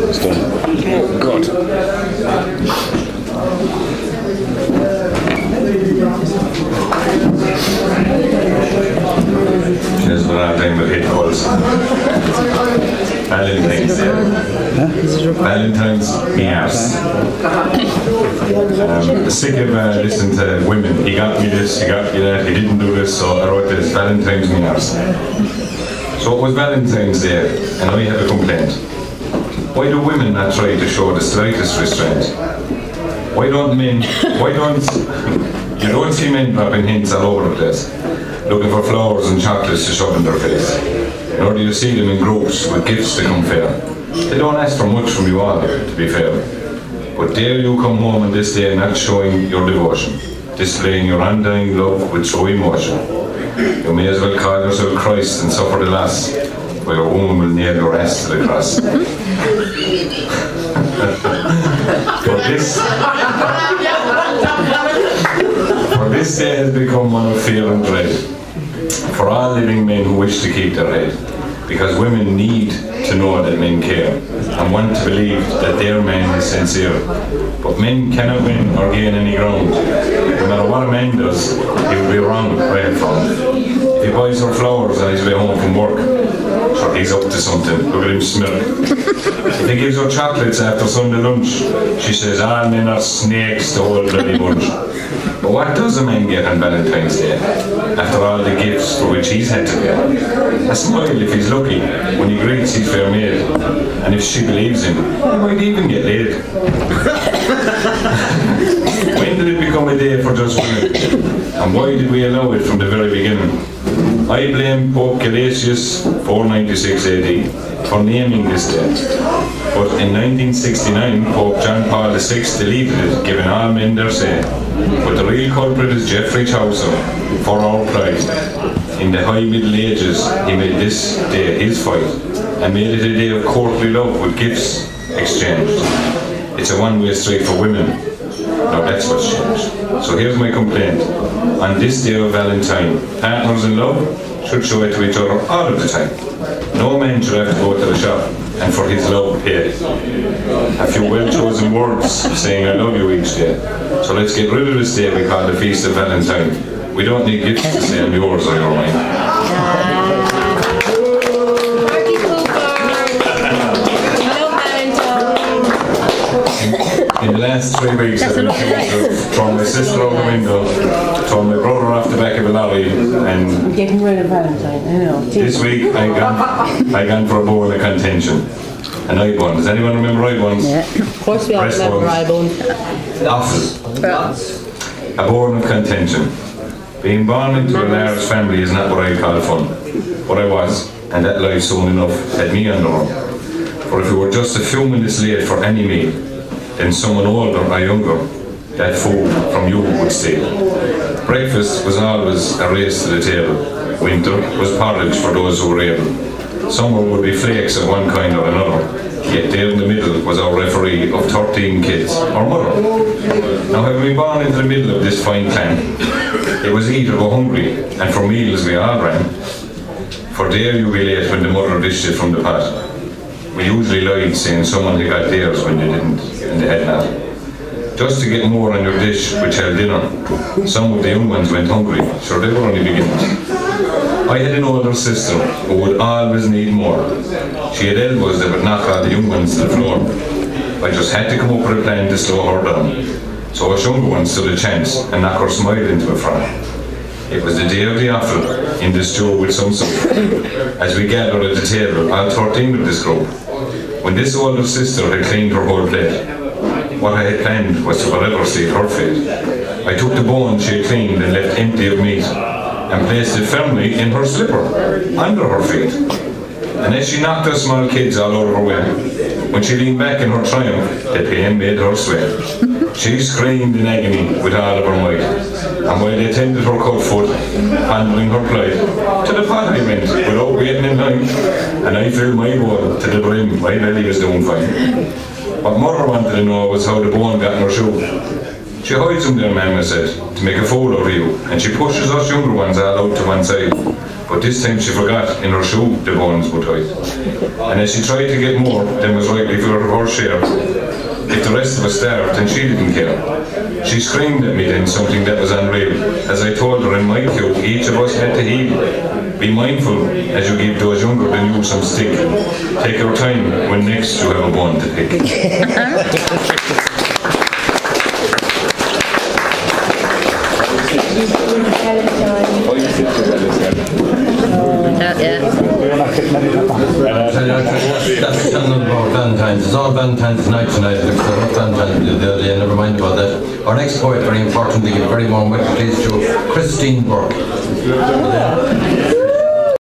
It's done. Oh, God. Here's what I'm doing with hit calls. Valentine's Day. Valentine's Meows. Sick of listening to women. He got me this, he got me that, he didn't do this, so I wrote this. Valentine's Meows. So it was Valentine's Day, and I have a complaint. Why do women not try to show the slightest restraint? Why don't men, you don't see men dropping hints all over the place, looking for flowers and chocolates to shove in their face. Nor do you see them in groups with gifts to compare. They don't ask for much from you all, to be fair. But dare you come home on this day not showing your devotion, displaying your undying love with true emotion. You may as well call yourself Christ and suffer the loss, for your woman will nail your ass to the cross. For this day has become one of fear and dread, for all living men who wish to keep their head, because women need to know that men care, and want to believe that their man is sincere. But men cannot win or gain any ground. No matter what a man does, he will be wrong, I have found. If he buys her flowers on his way home from work, sure, he's up to something. Look at him smirk. If he gives her chocolates after Sunday lunch, she says, all men are snakes, the whole bloody bunch. But what does a man get on Valentine's Day, after all the gifts for which he's had to pay? A smile if he's lucky, when he greets his fair maid. And if she believes him, he might even get laid. When did it become a day for just women? And why did we allow it from the very beginning? I blame Pope Gelasius, 496 AD, for naming this day. But in 1969, Pope John Paul VI deleted it, giving all men their say. But the real culprit is Geoffrey Chaucer, for our pride. In the high Middle Ages, he made this day his fight, and made it a day of courtly love with gifts exchanged. It's a one-way street for women. Now that's what's changed. So here's my complaint. On this day of Valentine, partners in love should show it to each other all of the time. No man should have to go to the shop and for his love pay. A few well-chosen words saying I love you each day. So let's get rid of this day we call the Feast of Valentine. We don't need gifts to say I'm yours or you're mine. In the last 3 weeks I've been throwing my sister out the window, throwing my brother off the back of a lorry, and getting rid of Valentine, I know. This week I gone for a bowl of contention. An eye bun. Does anyone remember eye buns? Yeah, of course we all remember eye buns. Awful. A bone of contention. Being born into a large family is not what I call fun. But I was, and that life soon enough had me on the run. For if you were just a few minutes late for any meal, then someone older or younger, that food from you would steal. Breakfast was always a race to the table. Winter was porridge for those who were able. Summer would be flakes of one kind or another. Yet there in the middle was our referee of 13 kids, our mother. Now having been born into the middle of this fine clan, it was eat or go hungry, and for meals we all ran. For dare you be late when the mother dished it from the pot. We usually lied, saying someone had got theirs when they didn't, and they had not. Just to get more on your dish, which held dinner. Some of the young ones went hungry, sure they were only beginners. I had an older sister who would always need more. She had elbows that would knock all the young ones to the floor. I just had to come up with a plan to slow her down. So us younger ones stood a chance and knock her smile into a frown. It was the day of the offal, in the stew with some soup. As we gathered at the table, all 13 of this group, when this older sister had cleaned her whole plate, what I had planned was to forever seal her fate. I took the bone she had cleaned and left empty of meat, and placed it firmly in her slipper, under her feet. And as she knocked us small kids all over her way, when she leaned back in her triumph, the pain made her sway. She screamed in agony with all of her might, and while they tended her cut foot, handling her plight, to the pot I went, without waiting in line, and I filled my bowl to the brim. My belly was doing fine. What mother wanted to know was how the bone got in her shoe. She hides them there, Mama said, to make a fool out of you, and she pushes us younger ones all out to one side. but this time she forgot in her shoe the bones were tight. And as she tried to get more than was rightly for her share, if the rest of us starved, then she didn't care. She screamed at me then something that was unreal, as I told her in my cue, each of us had to heal. Be mindful as you give those younger than you some stick. Take your time when next you have a bone to pick. That's telling them about Valentine's. It's all Valentine's night tonight. Look, so what's Valentine's the other day, never mind about that. Our next poet, very important to give a very warm welcome please to Christine Burke.